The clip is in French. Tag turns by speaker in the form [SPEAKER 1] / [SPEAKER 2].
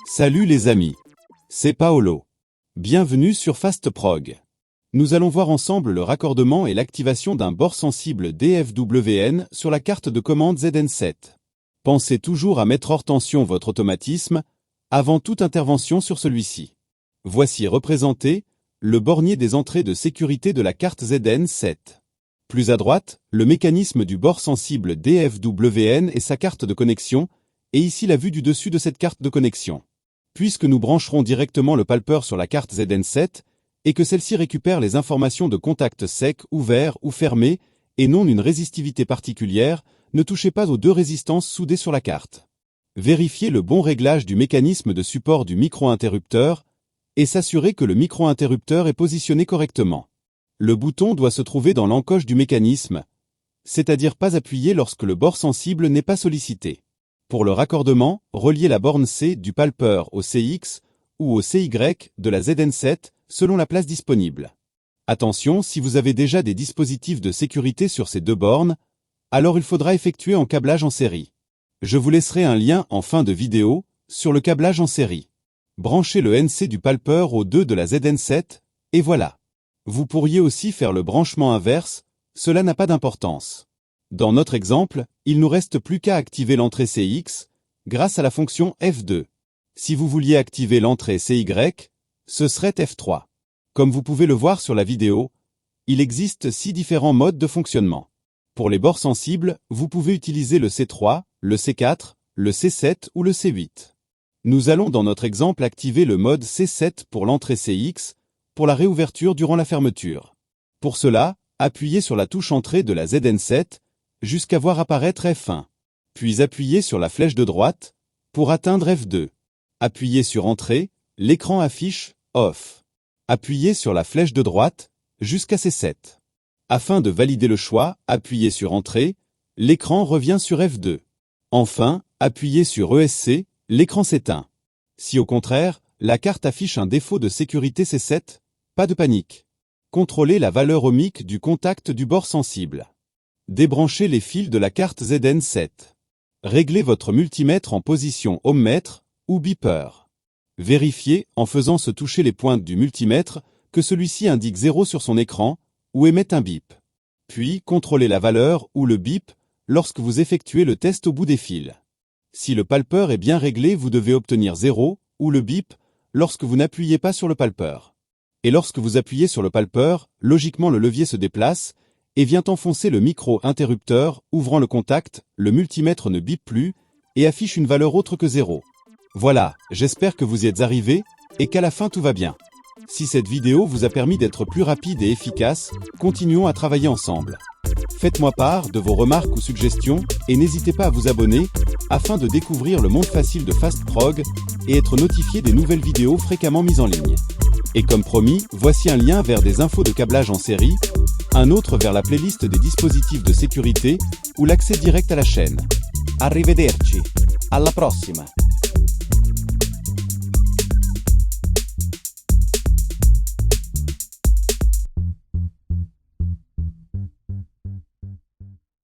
[SPEAKER 1] Salut les amis, c'est Paolo. Bienvenue sur FastProg. Nous allons voir ensemble le raccordement et l'activation d'un bord sensible DFWN sur la carte de commande ZN7. Pensez toujours à mettre hors tension votre automatisme avant toute intervention sur celui-ci. Voici représenté le bornier des entrées de sécurité de la carte ZN7. Plus à droite, le mécanisme du bord sensible DFWN et sa carte de connexion, et ici la vue du dessus de cette carte de connexion. Puisque nous brancherons directement le palpeur sur la carte ZN7, et que celle-ci récupère les informations de contact sec, ouvert ou fermé, et non une résistivité particulière, ne touchez pas aux deux résistances soudées sur la carte. Vérifiez le bon réglage du mécanisme de support du micro-interrupteur, et s'assurer que le micro-interrupteur est positionné correctement. Le bouton doit se trouver dans l'encoche du mécanisme, c'est-à-dire pas appuyé lorsque le bord sensible n'est pas sollicité. Pour le raccordement, reliez la borne C du palpeur au CX ou au CY de la ZN7 selon la place disponible. Attention, si vous avez déjà des dispositifs de sécurité sur ces deux bornes, alors il faudra effectuer en câblage en série. Je vous laisserai un lien en fin de vidéo sur le câblage en série. Branchez le NC du palpeur au 2 de la ZN7, et voilà. Vous pourriez aussi faire le branchement inverse, cela n'a pas d'importance. Dans notre exemple, il nous reste plus qu'à activer l'entrée CX, grâce à la fonction F2. Si vous vouliez activer l'entrée CY, ce serait F3. Comme vous pouvez le voir sur la vidéo, il existe 6 différents modes de fonctionnement. Pour les bords sensibles, vous pouvez utiliser le C3, le C4, le C7 ou le C8. Nous allons dans notre exemple activer le mode C7 pour l'entrée CX, pour la réouverture durant la fermeture. Pour cela, appuyez sur la touche entrée de la ZN7, jusqu'à voir apparaître F1. Puis appuyez sur la flèche de droite, pour atteindre F2. Appuyez sur Entrée, l'écran affiche Off. Appuyez sur la flèche de droite, jusqu'à C7. Afin de valider le choix, appuyez sur Entrée, l'écran revient sur F2. Enfin, appuyez sur ESC, l'écran s'éteint. Si au contraire, la carte affiche un défaut de sécurité C7, pas de panique. Contrôlez la valeur ohmique du contact du bord sensible. Débranchez les fils de la carte ZN7. Réglez votre multimètre en position ohmmètre ou beeper. Vérifiez, en faisant se toucher les pointes du multimètre, que celui-ci indique 0 sur son écran ou émette un bip. Puis, contrôlez la valeur ou le bip lorsque vous effectuez le test au bout des fils. Si le palpeur est bien réglé, vous devez obtenir 0 ou le bip lorsque vous n'appuyez pas sur le palpeur. Et lorsque vous appuyez sur le palpeur, logiquement le levier se déplace et vient enfoncer le micro-interrupteur, ouvrant le contact, le multimètre ne bip plus et affiche une valeur autre que 0. Voilà, j'espère que vous y êtes arrivés et qu'à la fin tout va bien. Si cette vidéo vous a permis d'être plus rapide et efficace, continuons à travailler ensemble. Faites-moi part de vos remarques ou suggestions et n'hésitez pas à vous abonner afin de découvrir le monde facile de FastProg et être notifié des nouvelles vidéos fréquemment mises en ligne. Et comme promis, voici un lien vers des infos de câblage en série, un autre vers la playlist des dispositifs de sécurité ou l'accès direct à la chaîne. Arrivederci, alla prossima!